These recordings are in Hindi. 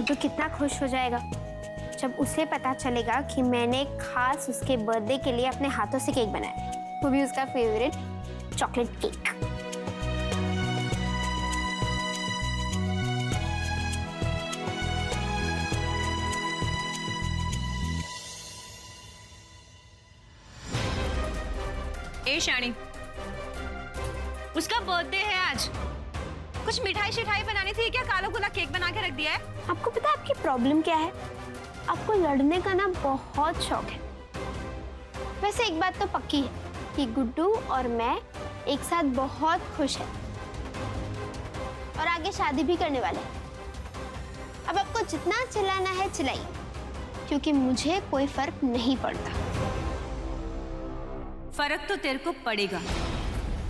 गुड्डू कितना खुश हो जाएगा जब उसे पता चलेगा कि मैंने खास उसके बर्थडे के लिए अपने हाथों से केक बनाया, वो भी उसका फेवरेट चॉकलेट केक। ए शानी, उसका बर्थडे है आज, कुछ मिठाई शिठाई बनानी थी क्या? काला गुला केक बना के रख दिया है। आपको पता है आपकी प्रॉब्लम क्या है? आपको लड़ने का ना बहुत शौक है। वैसे एक बात तो पक्की है कि गुड्डू और मैं एक साथ बहुत खुश हैं और आगे शादी भी करने वाले हैं। अब आपको जितना चिल्लाना है चिल्लाइए, क्योंकि मुझे कोई फर्क नहीं पड़ता। फर्क तो तेरे को पड़ेगा।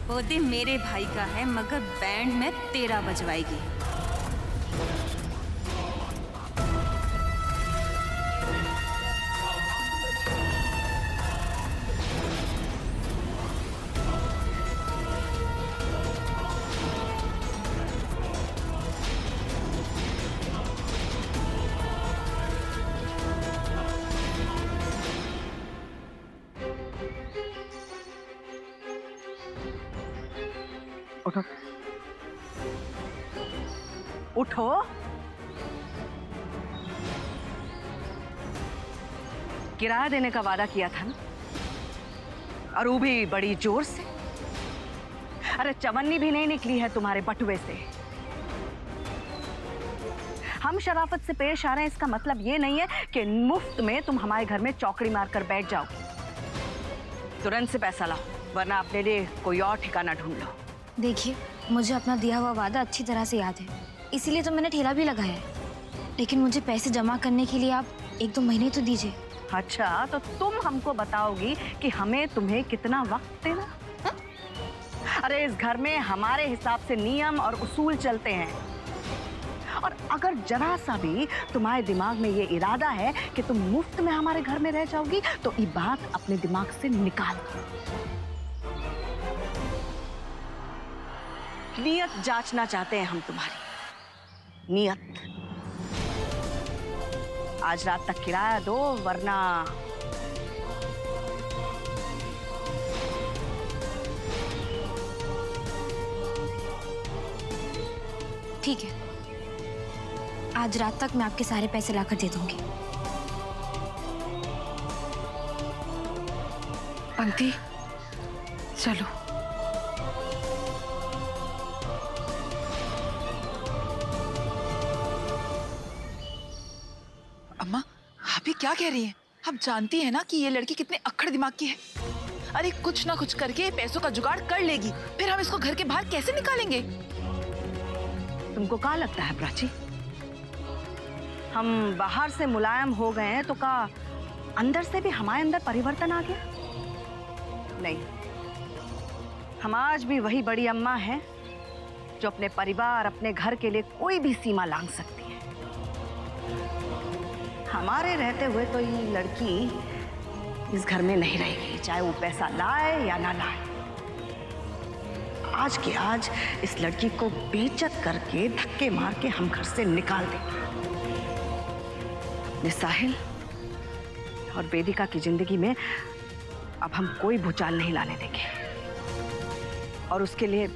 बर्थडे मेरे भाई का है, मगर बैंड में तेरा बजवाएगी। उठो उठो। किराया देने का वादा किया था ना, और वो भी बड़ी जोर से। अरे चवन्नी भी नहीं निकली है तुम्हारे बटुए से। हम शराफत से पेश आ रहे हैं, इसका मतलब ये नहीं है कि मुफ्त में तुम हमारे घर में चौकड़ी मारकर बैठ जाओगी। तुरंत से पैसा लाओ, वरना अपने लिए कोई और ठिकाना ढूंढ लो। देखिए, मुझे अपना दिया हुआ वादा अच्छी तरह से याद है, इसीलिए तो मैंने ठेला भी लगाया है। लेकिन मुझे पैसे जमा करने के लिए आप 1-2 महीने तो दीजिए। अच्छा, तो तुम हमको बताओगी कि हमें तुम्हें कितना वक्त देना? हा? अरे इस घर में हमारे हिसाब से नियम और उसूल चलते हैं, और अगर जरा सा भी तुम्हारे दिमाग में ये इरादा है कि तुम मुफ्त में हमारे घर में रह जाओगी, तो ये बात अपने दिमाग से निकाल दो। नियत जांचना चाहते हैं हम तुम्हारी नियत। आज रात तक किराया दो, वरना ठीक है, आज रात तक मैं आपके सारे पैसे लाकर दे दूंगी। पंक्ति, चलो। अम्मा, आप ये क्या कह रही हैं? आप जानती हैं ना कि ये लड़की कितने अक्खड़ दिमाग की है। अरे कुछ ना कुछ करके पैसों का जुगाड़ कर लेगी, फिर हम इसको घर के बाहर कैसे निकालेंगे? तुमको क्या लगता है प्राची, हम बाहर से मुलायम हो गए हैं तो का अंदर से भी हमारे अंदर परिवर्तन आ गया? नहीं, हम आज भी वही बड़ी अम्मा हैं जो अपने परिवार, अपने घर के लिए कोई भी सीमा लांघ सकती है। हमारे रहते हुए तो ये लड़की इस घर में नहीं रहेगी, चाहे वो पैसा लाए या ना लाए। आज के आज इस लड़की को बेइज्जत करके, धक्के मार के हम घर से निकाल देंगे। अपने साहिल और वेदिका की जिंदगी में अब हम कोई भूचाल नहीं लाने देंगे, और उसके लिए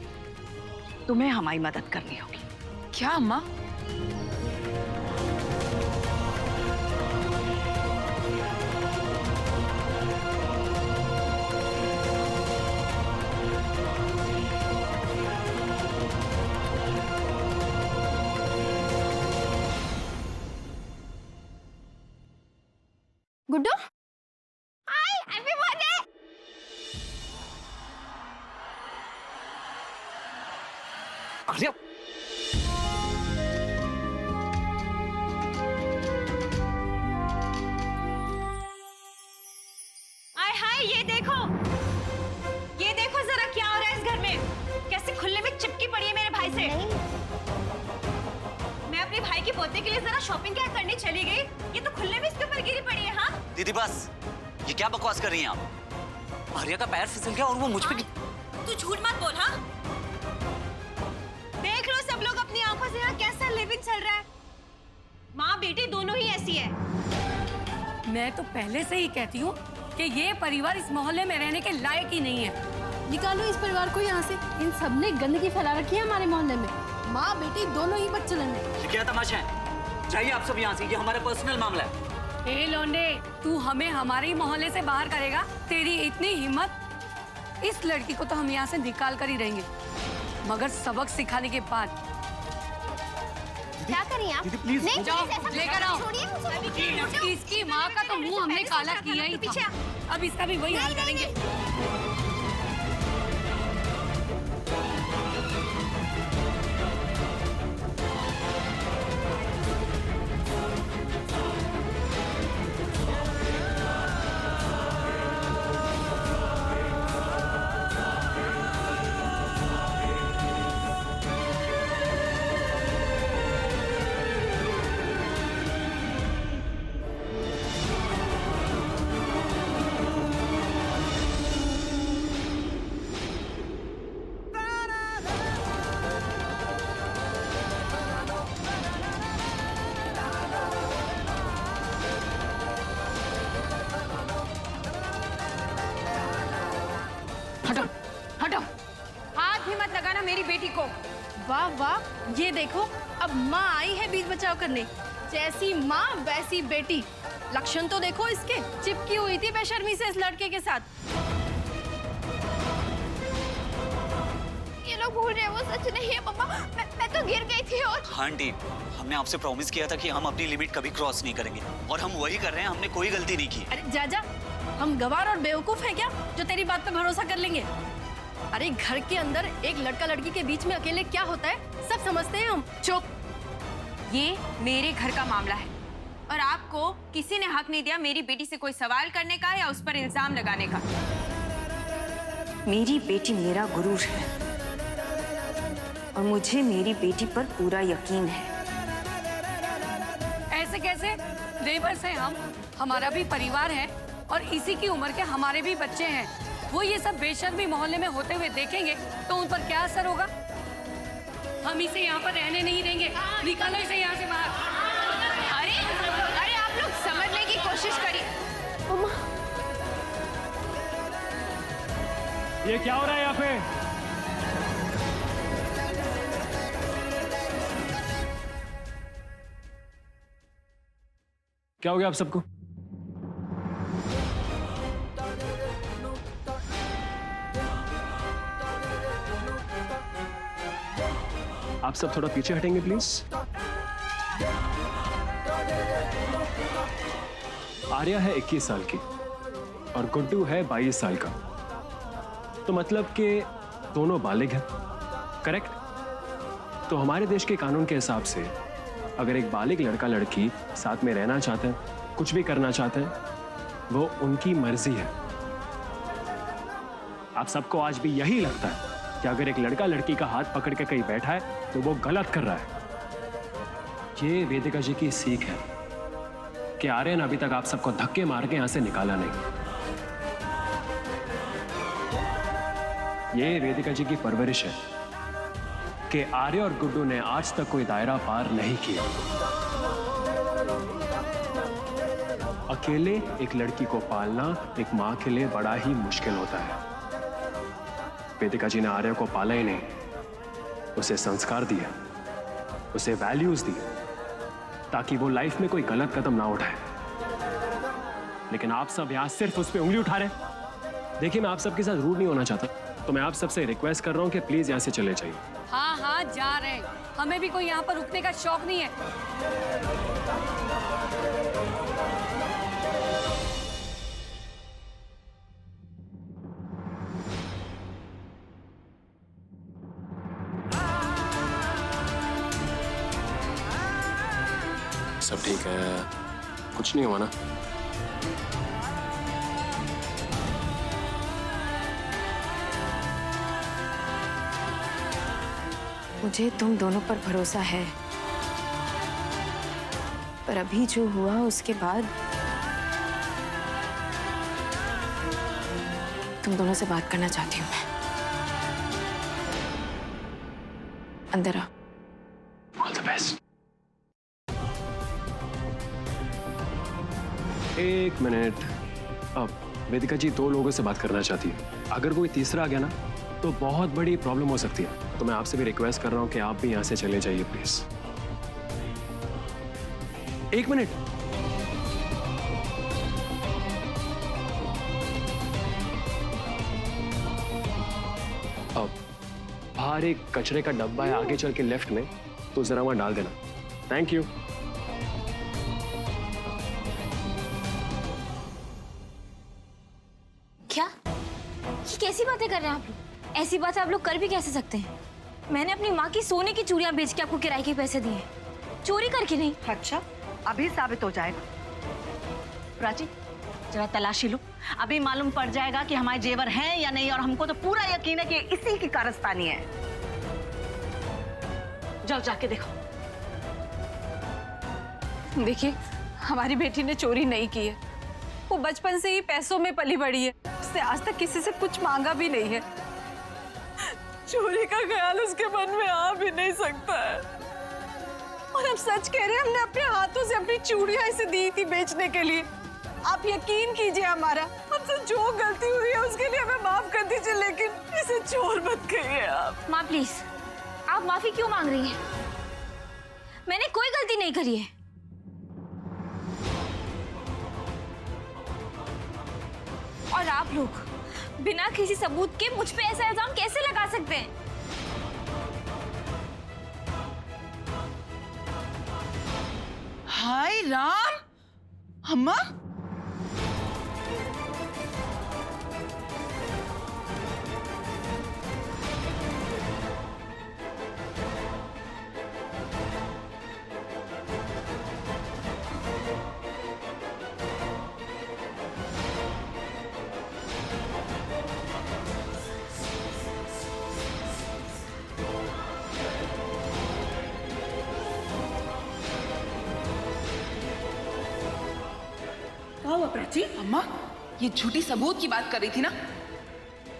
तुम्हें हमारी मदद करनी होगी। क्या अम्मा? गुड्डू, हाय, हैप्पी बर्थडे। अरे आय हाय, ये देखो जरा क्या हो रहा है इस घर में। कैसे खुले में चिपकी पड़ी है मेरे भाई से। मैं अपने भाई के पोते के लिए जरा शॉपिंग क्या करने चली गई, ये तो खुले में इसके ऊपर गिरी पड़ी है। हाँ दीदी बस, ये क्या बकवास कर रही हैं आप? आर्या का पैर फिसल गया और वो मुझ पे। तू झूठ मत बोल। हाँ, देख लो सब लोग अपनी आंखों से यहाँ कैसा लिविंग चल रहा है। माँ बेटी दोनों ही ऐसी है। मैं तो पहले से ही कहती हूँ कि ये परिवार इस मोहल्ले में रहने के लायक ही नहीं है। निकालो इस परिवार को यहाँ से। इन सब ने गंदगी फैला रखी है हमारे मोहल्ले में। माँ बेटी दोनों ही बदचलन है। ये क्या तमाशा है? चाहिए आप सब यहाँ से, ये हमारा पर्सनल मामला है। ए लौंडे, तू हमें हमारे ही मोहल्ले से बाहर करेगा? तेरी इतनी हिम्मत? इस लड़की को तो हम यहाँ से निकाल कर ही रहेंगे, मगर सबक सिखाने के बाद। क्या करिए आप? दीदी प्लीज नहीं, जाओ, please, ऐसा लेकर आओ। छोड़िए मुझे। इसकी माँ का तो मुंह हमने काला किया ही था। अब इसका भी वही हाल करेंगे। हटो हटो। हाथ भी मत लगाना मेरी बेटी को। वाह वाह, ये देखो अब माँ आई है बीच बचाव करने। जैसी माँ वैसी बेटी। लक्षण तो देखो इसके, चिपकी हुई थी बेशर्मी से इस लड़के के साथ। ये लोग भूल रहे हैं, वो सच नहीं है पापा। मैं तो गिर गई थी। और हाँ आंटी, हमने आपसे प्रॉमिस किया था कि हम अपनी लिमिट कभी क्रॉस नहीं करेंगे, और हम वही कर रहे हैं। हमने कोई गलती नहीं की। अरे जाजा, हम गवार और बेवकूफ हैं क्या जो तेरी बात पे भरोसा कर लेंगे? अरे घर के अंदर एक लड़का लड़की के बीच में अकेले क्या होता है सब समझते हैं हम। चुप। ये मेरे घर का मामला है और आपको किसी ने हक नहीं दिया मेरी बेटी से कोई सवाल करने का या उस पर इल्जाम लगाने का। मेरी बेटी मेरा गुरूर है और मुझे मेरी बेटी पर पूरा यकीन है। ऐसे कैसे? नेबर्स हैं हम, हमारा भी परिवार है और इसी की उम्र के हमारे भी बच्चे हैं। वो ये सब बेशर्मी मोहल्ले में होते हुए देखेंगे तो उन पर क्या असर होगा? हम इसे यहाँ पर रहने नहीं देंगे। निकालो इसे यहाँ से बाहर। अरे अरे आप लोग समझने की कोशिश करिए। ये क्या हो रहा है यहाँ पे? क्या हो गया आप सबको? आप सब थोड़ा पीछे हटेंगे प्लीज। आर्या है 21 साल की और गुड्डू है 22 साल का। तो मतलब कि दोनों बालिग हैं, करेक्ट? तो हमारे देश के कानून के हिसाब से अगर एक बालिग लड़का लड़की साथ में रहना चाहते हैं, कुछ भी करना चाहते हैं, वो उनकी मर्जी है। आप सबको आज भी यही लगता है कि अगर एक लड़का लड़की का हाथ पकड़ के कहीं बैठा है तो वो गलत कर रहा है। ये वेदिका जी की सीख है कि आर्यन अभी तक आप सबको धक्के मार के यहां से निकाला नहीं। ये वेदिका जी की परवरिश है कि आर्य और गुड्डू ने आज तक कोई दायरा पार नहीं किया। अकेले एक लड़की को पालना एक मां के लिए बड़ा ही मुश्किल होता है। वेदिका जी ने आर्य को पाला ही नहीं, उसे संस्कार दिया, उसे वैल्यूज दी ताकि वो लाइफ में कोई गलत कदम ना उठाए। लेकिन आप सब यहां सिर्फ उस पर उंगली उठा रहे। देखिए, मैं आप सबके साथ रूड नहीं होना चाहता, तो मैं आप सबसे रिक्वेस्ट कर रहा हूं कि प्लीज यहां से चले जाइए। हाँ हाँ, जा रहे हैं। हमें भी कोई यहाँ पर रुकने का शौक नहीं है। सब ठीक है, कुछ नहीं हुआ ना? मुझे तुम दोनों पर भरोसा है, पर अभी जो हुआ उसके बाद तुम दोनों से बात करना चाहती हूँ मैं। अंदर आओ। All the best. एक मिनट। अब वेदिका जी 2 लोगों से बात करना चाहती है। अगर कोई तीसरा आ गया ना तो बहुत बड़ी प्रॉब्लम हो सकती है। तो मैं आपसे भी रिक्वेस्ट कर रहा हूं कि आप भी यहां से चले जाइए प्लीज। एक मिनट। अब बाहर एक कचरे का डब्बा है, आगे चल के लेफ्ट में, तो जरा वहां डाल देना। Thank you. क्या ये कैसी बातें कर रहे हैं आप लोग? ऐसी बातें आप लोग कर भी कैसे सकते हैं? मैंने अपनी माँ की सोने की चूड़ियां बेच के आपको किराए के पैसे दिए, चोरी करके नहीं। अच्छा, अभी साबित हो जाएगा। प्राची, जरा तलाशी लो, अभी मालूम पड़ जाएगा कि हमारे जेवर हैं या नहीं। और हमको तो पूरा यकीन है कि इसी की कारस्तानी है। जाओ जाके देखो। देखिए, हमारी बेटी ने चोरी नहीं की है। वो बचपन से ही पैसों में पली बड़ी है। उसने आज तक किसी से कुछ मांगा भी नहीं है। चोरी का ख्याल उसके मन में आ भी नहीं सकता है। और हम सच कह रहे हैं, हमने अपने हाथों से अपनी चूड़ियां इसे दी थी बेचने के लिए। आप यकीन कीजिए, हमारा हमसे जो गलती हुई है उसके लिए हमें माफ कर दीजिए, लेकिन इसे चोर मत कहिए आप। माँ प्लीज, आप माफी क्यों मांग रही हैं? मैंने कोई गलती नहीं करी है। और आप लोग बिना किसी सबूत के मुझ पे ऐसा इल्जाम कैसे लगा सकते हैं? हाय राम, अम्मा प्राची, अम्मा ये झूठी सबूत की बात कर रही थी ना,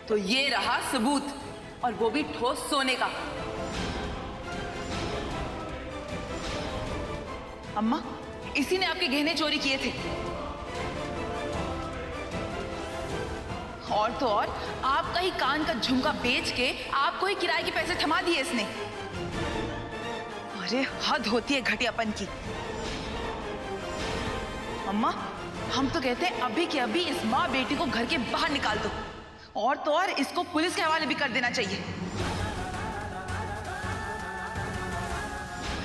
तो ये रहा सबूत, और वो भी ठोस सोने का। अम्मा, इसी ने आपके गहने चोरी किए थे। और तो और आपका ही कान का झुमका बेच के आपको ही किराए के पैसे थमा दिए इसने। अरे हद होती है घटियापन की। अम्मा, हम तो कहते हैं अभी के अभी इस माँ बेटी को घर के बाहर निकाल दो, और तो और इसको पुलिस के हवाले भी कर देना चाहिए।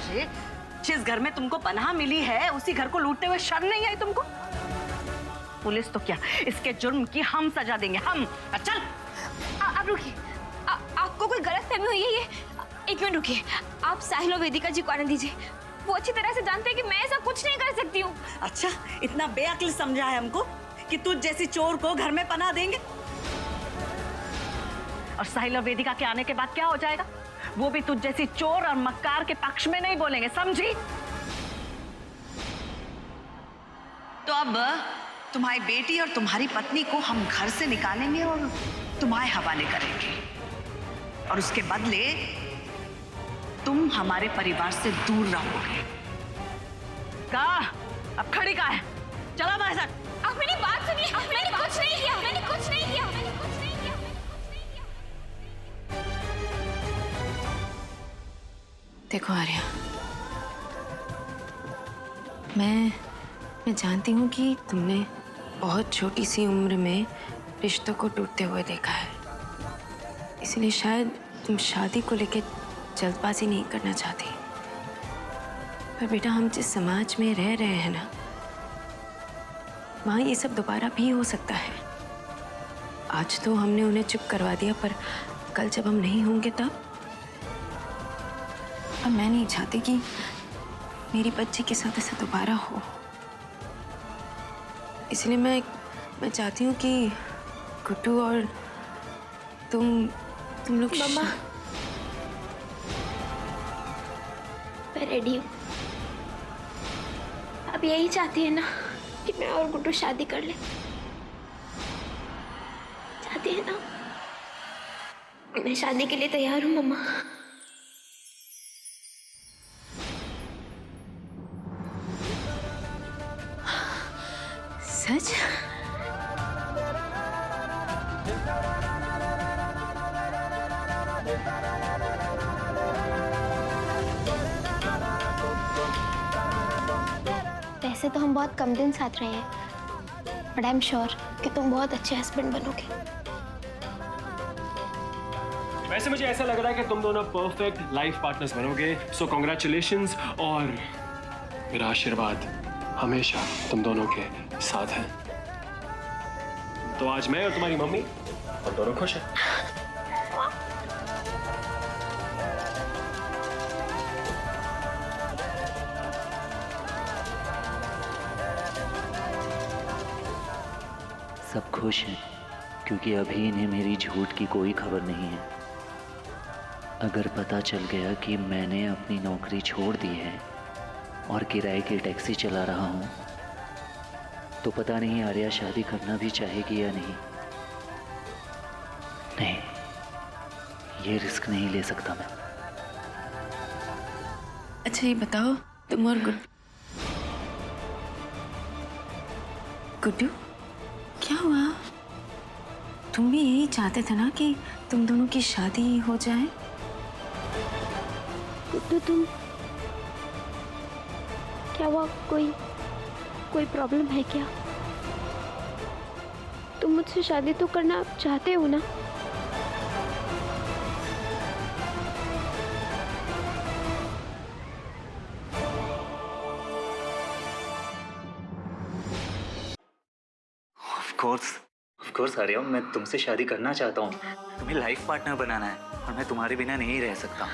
अरे, जिस घर में तुमको पनाह मिली है उसी घर को लूटते हुए शर्म नहीं आई तुमको? पुलिस तो क्या, इसके जुर्म की हम सजा देंगे, हम। चल आप रुकिए, आपको कोई गलतफहमी हुई है? ये एक मिनट रुकिए, आप साहिल और वेदिका जी को आने दीजिए। वो अच्छी तरह से जानते हैं कि मैं ऐसा कुछ नहीं कर सकती हूँ। अच्छा, इतना बेअक्ल समझा है हमको कि तुझ जैसी चोर को घर में पनाह देंगे? और साहिल और वेदिका के आने के बाद क्या हो जाएगा? वो भी तुझ जैसी चोर और मक्कार के पक्ष में नहीं बोलेंगे, समझी? तो अब तुम्हारी बेटी और तुम्हारी पत्नी को हम घर से निकालेंगे और तुम्हारे हवाले करेंगे, और उसके बदले तुम हमारे परिवार से दूर रहोगे। कहा? अब खड़ी कहाँ है? चलो हमारे साथ। आप मेरी बात सुनिए, मैंने कुछ नहीं किया, मैंने कुछ नहीं किया, मैंने कुछ नहीं किया। देखो आर्या, मैं जानती हूँ कि तुमने बहुत छोटी सी उम्र में रिश्तों को टूटते हुए देखा है, इसलिए शायद तुम शादी को लेकर जल्दबाजी नहीं करना चाहती। पर बेटा, हम जिस समाज में रह रहे हैं ना, वहाँ ये सब दोबारा भी हो सकता है। आज तो हमने उन्हें चुप करवा दिया, पर कल जब हम नहीं होंगे तब। और मैं नहीं चाहती कि मेरी बच्ची के साथ ऐसा दोबारा हो, इसलिए मैं चाहती हूँ कि गुड्डू और तुम लोग। मम्मा, मैं रेडी हूँ। अब यही चाहती है ना कि मैं और गुड्डू शादी कर ले? चाहती है ना? मैं शादी के लिए तैयार हूँ मम्मा। वैसे तो हम बहुत कम दिन साथ रहे हैं, बट आई एम श्योर कि तुम बहुत अच्छे हस्बैंड बनोगे। वैसे मुझे ऐसा लग रहा है कि तुम दोनों परफेक्ट लाइफ पार्टनर्स बनोगे, सो कॉन्ग्रेचुलेशंस। और मेरा आशीर्वाद हमेशा तुम दोनों के साथ है। तो आज मैं और तुम्हारी मम्मी हम दोनों खुश हैं। सब खुश हैं क्योंकि अभी इन्हें मेरी झूठ की कोई खबर नहीं है। अगर पता चल गया कि मैंने अपनी नौकरी छोड़ दी है और किराए की टैक्सी चला रहा हूँ, तो पता नहीं आर्या शादी करना भी चाहेगी या नहीं। नहीं, ये रिस्क नहीं ले सकता मैं। अच्छा ये बताओ, तुम और गुड्डू क्या हुआ? तुम भी यही चाहते थे ना कि तुम दोनों की शादी हो जाए? गुड्डू तुम क्या हुआ? कोई प्रॉब्लम है क्या? तुम मुझसे शादी तो करना चाहते हो ना? ऑफ कोर्स आर्या, मैं तुमसे शादी करना चाहता हूँ। तुम्हें लाइफ पार्टनर बनाना है और मैं तुम्हारे बिना नहीं रह सकता।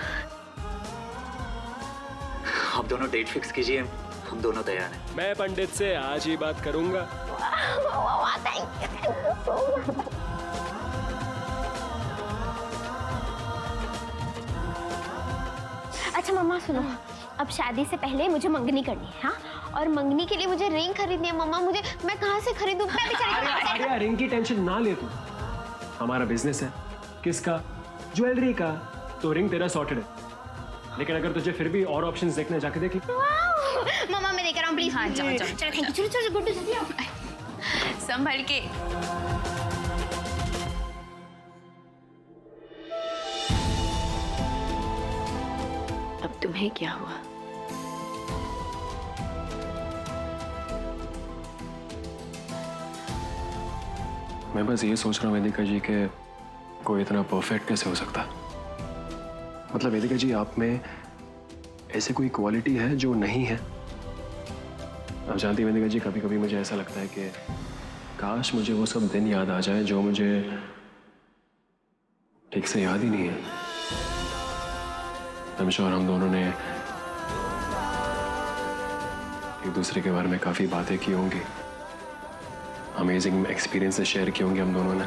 आप दोनों डेट फिक्स कीजिए, हम दोनों तैयार हैं। मैं पंडित से आज ही बात करूंगा। अच्छा मम्मा सुनो, अब शादी से पहले मुझे मंगनी करनी है, हाँ? और मंगनी के लिए मुझे रिंग खरीदनी है मम्मा। मैं कहाँ से खरीदूं? मैं भी आर्या रिंग की टेंशन ना ले तू, हमारा बिजनेस है। किसका? ज्वेलरी का। तो रिंग तेरा सॉर्टेड है, लेकिन अगर तुझे फिर भी और ऑप्शंस देखने, जाके देख ले। मम्मा मैं देख रहा हूँ, प्लीज। हाँ जाओ जाओ। चलो थैंक यू। चलो गुड्डू जल्दी आओ। संभल के। अब तुम्हें क्या हुआ? मैं बस ये सोच रहा हूँ वेदिका जी के कोई इतना परफेक्ट कैसे हो सकता। मतलब वेदिका जी, आप में ऐसी कोई क्वालिटी है जो नहीं है? आप जानती हैं वेदिका जी, कभी कभी मुझे ऐसा लगता है कि काश मुझे वो सब दिन याद आ जाए जो मुझे ठीक से याद ही नहीं है। I'm sure हम दोनों ने एक दूसरे के बारे में काफी बातें की होंगी, अमेजिंग एक्सपीरियंसेस शेयर किए होंगे हम दोनों ने,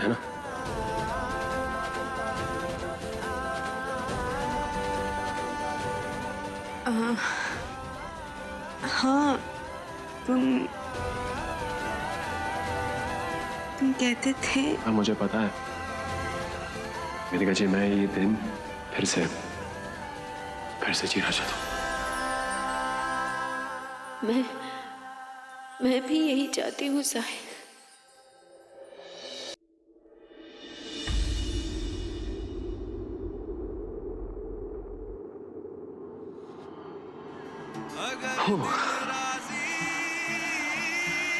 है ना? हाँ, तुम कहते थे। हाँ मुझे पता है वेदिका जी, मैं ये दिन फिर से जीना चाहता हूँ। मैं भी यही चाहती हूँ साहिल।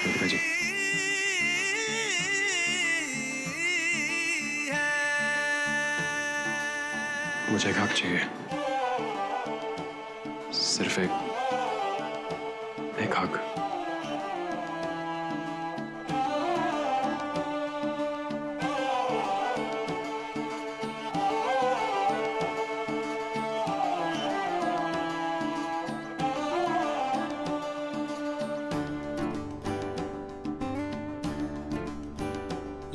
वेदिका जी, मुझे एक हक चाहिए, सिर्फ एक हक।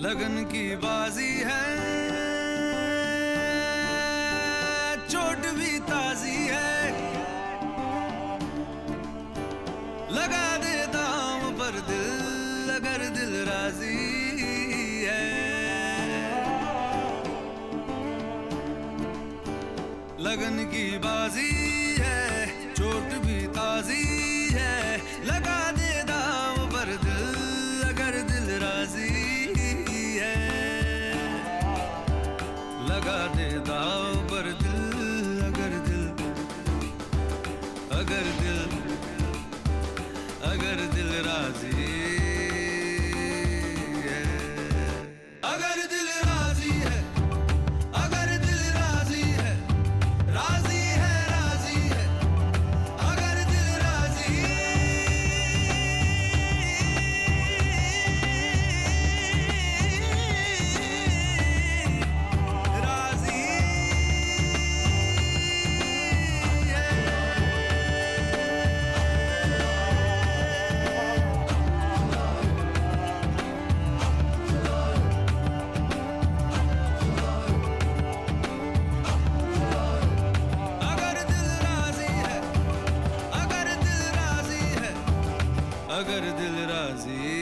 लगन की बाजी है, चोट भी ताजी है, लगा दे दाम पर दिल अगर दिल राजी है। लगन की बाजी है, चोट भी ताजी है, लगा दे दाम पर दिल अगर दिल राजी है। लगा दे दाव पर दिल, अगर दिल, अगर दिल, अगर दिल राजी है, अगर दिल राजी है, अगर दिल राजी है, राजी है, राजी है, अगर दिल राजी राजी अगर दिल राजी है, अगर दिल राजी है, अगर दिल राजी